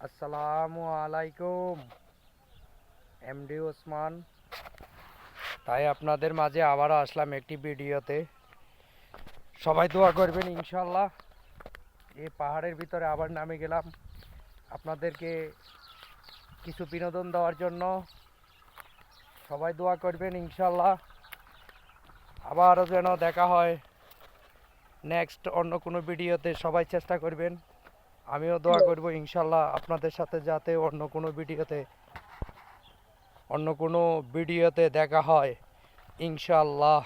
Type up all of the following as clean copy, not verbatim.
আসসালামু আলাইকুম এমডি ওসমান। তাই আপনাদের মাঝে আবারও আসলাম একটি ভিডিওতে। সবাই দোয়া করবেন ইনশাল্লাহ। এই পাহাড়ের ভিতরে আবার নামে গেলাম আপনাদেরকে কিছু বিনোদন দেওয়ার জন্য। সবাই দোয়া করবেন ইনশাল্লাহ। আবারও যেন দেখা হয় নেক্সট অন্য কোনো ভিডিওতে। সবাই চেষ্টা করবেন, আমিও দোয়া করব ইনশাল্লাহ আপনাদের সাথে যাতে অন্য কোনো ভিডিওতে দেখা হয় ইনশাল্লাহ।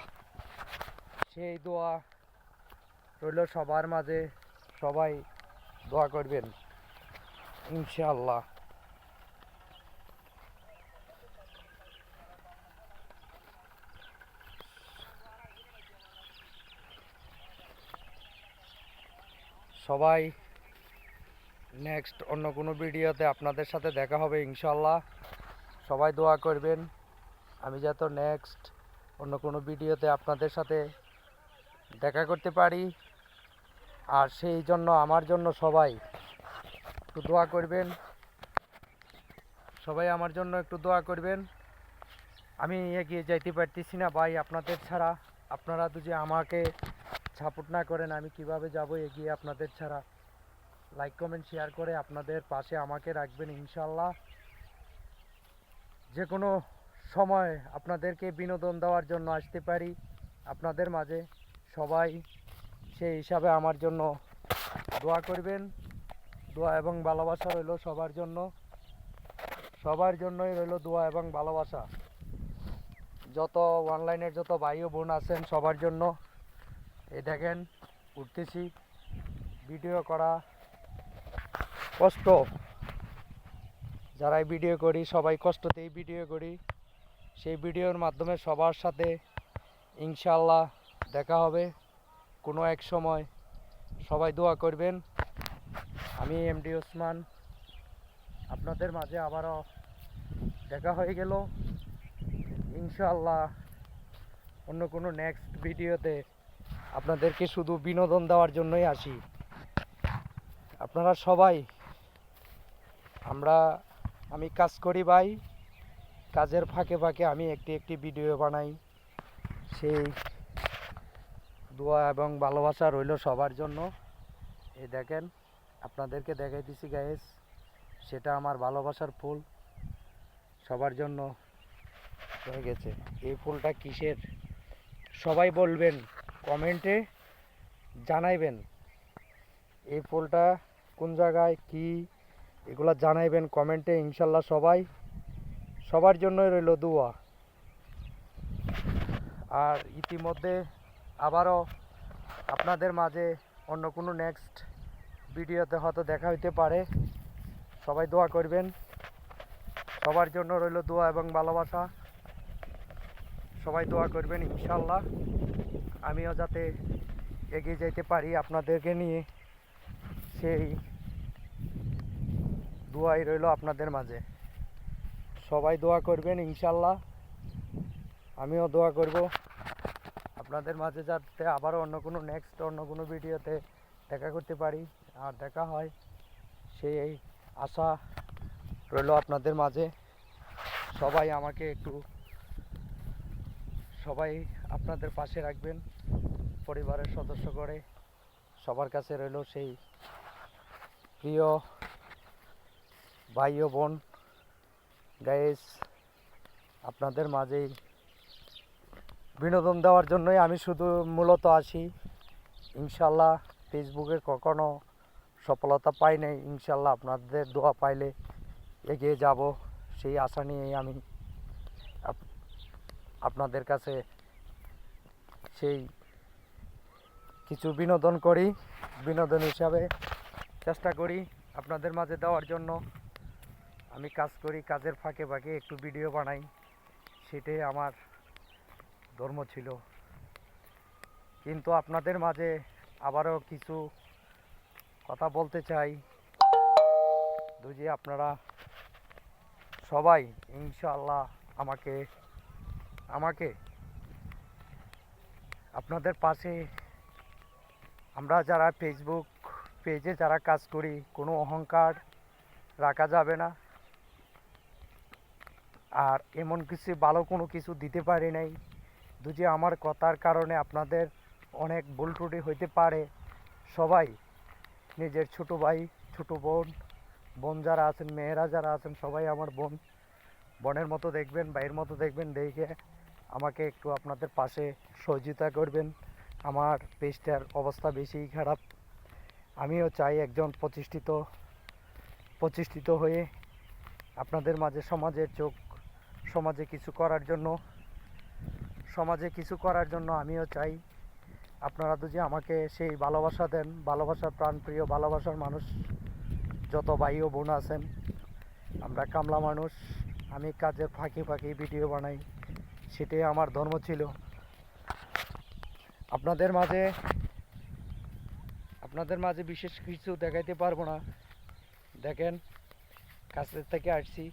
সেই দোয়া রইল সবার মাঝে। সবাই দোয়া করবেন ইনশাল্লাহ। সবাই নেক্সট অন্য কোনো ভিডিওতে আপনাদের সাথে দেখা হবে ইনশাল্লাহ। সবাই দোয়া করবেন আমি যাতে নেক্সট অন্য কোনো ভিডিওতে আপনাদের সাথে দেখা করতে পারি। আর সেই জন্য আমার জন্য সবাই একটু দোয়া করবেন। সবাই আমার জন্য একটু দোয়া করবেন। আমি এগিয়ে যাইতে পারতেছি না ভাই আপনাদের ছাড়া। আপনারা যদি আমাকে সাপোর্ট না করেন আমি কিভাবে যাব এগিয়ে আপনাদের ছাড়া। লাইক কমেন্ট শেয়ার করে আপনাদের পাশে আমাকে রাখবেন ইনশাল্লাহ। যে কোনো সময় আপনাদেরকে বিনোদন দেওয়ার জন্য আসতে পারি আপনাদের মাঝে। সবাই সেই হিসাবে আমার জন্য দোয়া করবেন। দোয়া এবং ভালোবাসা রইল সবার জন্য। সবার জন্যই রইল দোয়া এবং ভালোবাসা। যত অনলাইনের যত ভাই ও বোন আছেন সবার জন্য। এই দেখেন উঠতেছি, ভিডিও করা কষ্ট। যারাই ভিডিও করি সবাই কষ্টতেই ভিডিও করি। সেই ভিডিওর মাধ্যমে সবার সাথে ইনশাল্লাহ দেখা হবে কোনো এক সময়। সবাই দোয়া করবেন। আমি এমডি ওসমান, আপনাদের মাঝে আবারও দেখা হয়ে গেল ইনশাল্লাহ। অন্য কোনো নেক্সট ভিডিওতে আপনাদেরকে শুধু বিনোদন দেওয়ার জন্যই আসি। আপনারা সবাই, আমি কাজ করি ভাই, কাজের ফাঁকে ফাঁকে আমি একটি ভিডিও বানাই। সেই দোয়া এবং ভালোবাসা রইল সবার জন্য। এই দেখেন আপনাদেরকে দেখাইতেছি গাইস, সেটা আমার ভালোবাসার ফুল সবার জন্য হয়ে গেছে। এই ফুলটা কিসের সবাই বলবেন, কমেন্টে জানাইবেন এই ফুলটা কোন জায়গায় কি, এগুলো জানাইবেন কমেন্টে ইনশাল্লাহ। সবার জন্যই রইল দোয়া। আর ইতিমধ্যে আবারও আপনাদের মাঝে অন্য কোনো নেক্সট ভিডিওতে হয়তো দেখা হইতে পারে। সবাই দোয়া করবেন। সবার জন্য রইল দোয়া এবং ভালোবাসা। সবাই দোয়া করবেন ইনশাল্লাহ। আমিও যাতে এগিয়ে যেতে পারি আপনাদেরকে নিয়ে, সেই দোয়াই রইল আপনাদের মাঝে। সবাই দোয়া করবেন ইনশাল্লাহ। আমিও দোয়া করব আপনাদের মাঝে যাতে আবারও অন্য কোনো ভিডিওতে দেখা করতে পারি আর দেখা হয়, সেই আশা রইল আপনাদের মাঝে। সবাই আপনাদের পাশে রাখবেন পরিবারের সদস্য করে। সবার কাছে রইল সেই প্রিয় ভাই ও বোন। গাইস, আপনাদের মাঝেই বিনোদন দেওয়ার জন্যই আমি শুধু মূলত আসি ইনশাল্লাহ। ফেসবুকে কখনো সফলতা পাই নাই, ইনশাল্লাহ আপনাদের দোয়া পাইলে এগিয়ে যাব সেই আশা নিয়েই আমি আপনাদের কাছে সেই কিছু বিনোদন করি। বিনোদন হিসাবে চেষ্টা করি আপনাদের মাঝে দেওয়ার জন্য। আমি কাজ করি, কাজের ফাঁকে ফাঁকে একটু ভিডিও বানাই, সেটাই আমার ধর্ম ছিল। কিন্তু আপনাদের মাঝে আবারও কিছু কথা বলতে চাই, যদি আপনারা সবাই ইনশাআল্লাহ আমাকে আপনাদের পাশে, আমরা যারা ফেসবুক পেজে যারা কাজ করি কোনো অহংকার রাখা যাবে না। আর এমন কিছু ভালো কোনো কিছু দিতে পারি নাই, যদি আমার কথার কারণে আপনাদের অনেক ভুল ত্রুটি হইতে পারে। সবাই নিজের ছোট ভাই ছোট বোন, বোন যারা আছেন, মেয়েরা যারা আছেন, সবাই আমার বোন, বোনের মতো দেখবেন, ভাইয়ের মতো দেখবেন। দেখে আমাকে একটু আপনাদের পাশে সহযোগিতা করবেন। আমার পেজটার অবস্থা বেশি খারাপ। আমিও চাই একজন প্রতিষ্ঠিত হয়ে আপনাদের মাঝে সমাজে কিছু করার জন্য আমিও চাই। আপনারা যদি আমাকে সেই ভালোবাসা দেন, ভালোবাসার প্রাণপ্রিয় ভালোবাসার মানুষ যত ভাই ও বোন আছেন, আমরা কামলা মানুষ, আমি কাজের ফাঁকি ভিডিও বানাই, সেটাই আমার ধর্ম ছিল। আপনাদের মাঝে বিশেষ কিছু দেখাইতে পারবো না। দেখেন, কাছের থেকে আসছি,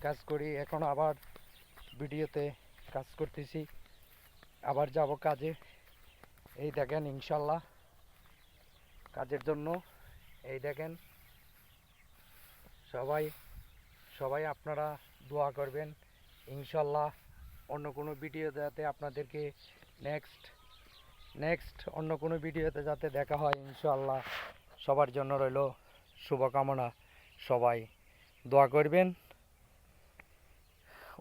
কাজ করি, এখন আবার ভিডিওতে কাজ করতেছি, আবার যাব কাজে। এই দেখেন, ইনশাল্লাহ কাজের জন্য এই দেখেন, সবাই আপনারা দোয়া করবেন। ইনশাল্লাহ অন্য কোনো ভিডিও যাতে আপনাদেরকে নেক্সট অন্য কোনো ভিডিওতে যাতে দেখা হয়, ইনশাল্লাহ সবার জন্য রইল শুভকামনা। সবাই দোয়া করবেন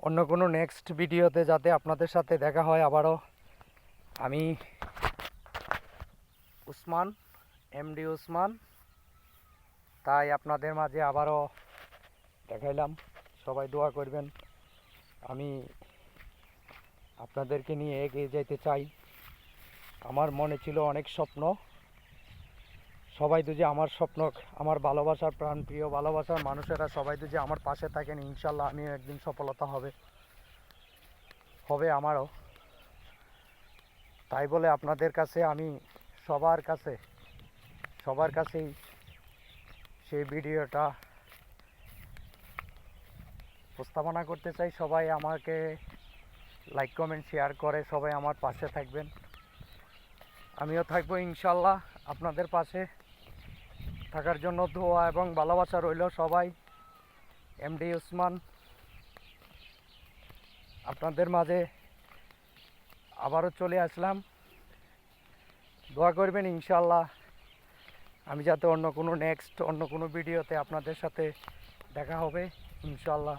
অন্য কোনো নেক্সট ভিডিওতে যাতে আপনাদের সাথে দেখা হয় আবারও। আমি উসমান, এমডি উসমান, তাই আপনাদের মাঝে আবারও দেখাইলাম। সবাই দোয়া করবেন। আমি আপনাদেরকে নিয়ে এগিয়ে যেতে চাই। আমার মনে ছিল অনেক স্বপ্ন, সবাই যদি আমার স্বপ্ন, আমার ভালোবাসার প্রাণপ্রিয় ভালোবাসার মানুষেরা সবাই যদি আমার পাশে থাকেন, ইনশাল্লাহ আমিও একদিন সফলতা হবে আমারও। তাই বলে আপনাদের কাছে আমি সবার কাছেই সেই ভিডিওটা উপস্থাপনা করতে চাই। সবাই আমাকে লাইক কমেন্ট শেয়ার করে সবাই আমার পাশে থাকবেন, আমিও থাকবো ইনশাল্লাহ। আপনাদের পাশে থাকার জন্য দোয়া এবং ভালোবাসা রইল। সবাই এমডি উসমান আপনাদের মাঝে আবারও চলে আসলাম। দোয়া করবেন ইনশাল্লাহ আমি যাতে অন্য কোনো ভিডিওতে আপনাদের সাথে দেখা হবে ইনশাল্লাহ।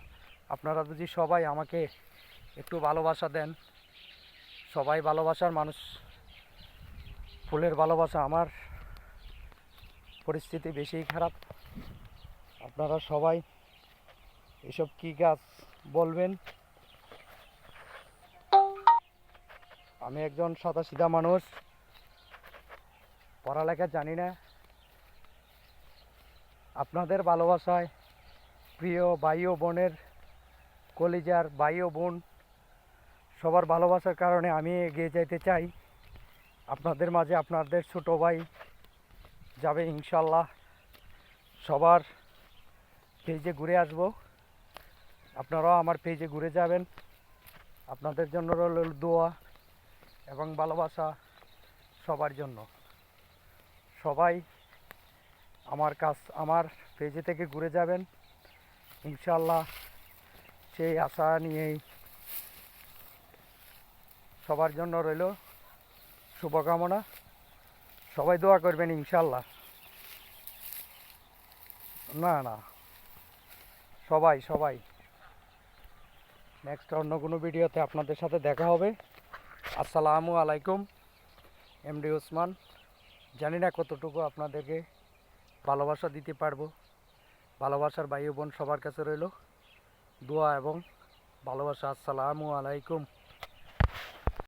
আপনারা যদি সবাই আমাকে একটু ভালোবাসা দেন, সবাই ভালোবাসার মানুষ, ফুলের ভালোবাসা। আমার পরিস্থিতি বেশি খারাপ, আপনারা সবাই এসব কী গাছ বলবেন। আমি একজন সাদাসিধা মানুষ, পড়ালেখা জানি না। আপনাদের ভালোবাসায়, প্রিয় ভাই ও বোনের, কলিজার ভাই ও বোন, সবার ভালোবাসার কারণে আমি এগিয়ে যেতে চাই। আপনাদের মাঝে আপনাদের ছোট ভাই যাবে ইনশাল্লাহ। সবার পেজে ঘুরে আসব, আপনারাও আমার পেজে ঘুরে যাবেন। আপনাদের জন্য রইল দোয়া এবং ভালোবাসা সবার জন্য। সবাই আমার পেজে থেকে ঘুরে যাবেন ইনশাল্লাহ, সেই আশা নিয়েই সবার জন্য রইল শুভকামনা। সবাই দোয়া করবেন ইনশাল্লাহ। না সবাই নেক্সট অন্য কোনো ভিডিওতে আপনাদের সাথে দেখা হবে। আসসালামু আলাইকুম, এমডি উসমান। জানি না কতটুকু আপনাদেরকে ভালোবাসা দিতে পারবো। ভালোবাসার ভাই বোন সবার কাছে রইল দোয়া এবং ভালোবাসা। আসসালামু আলাইকুম।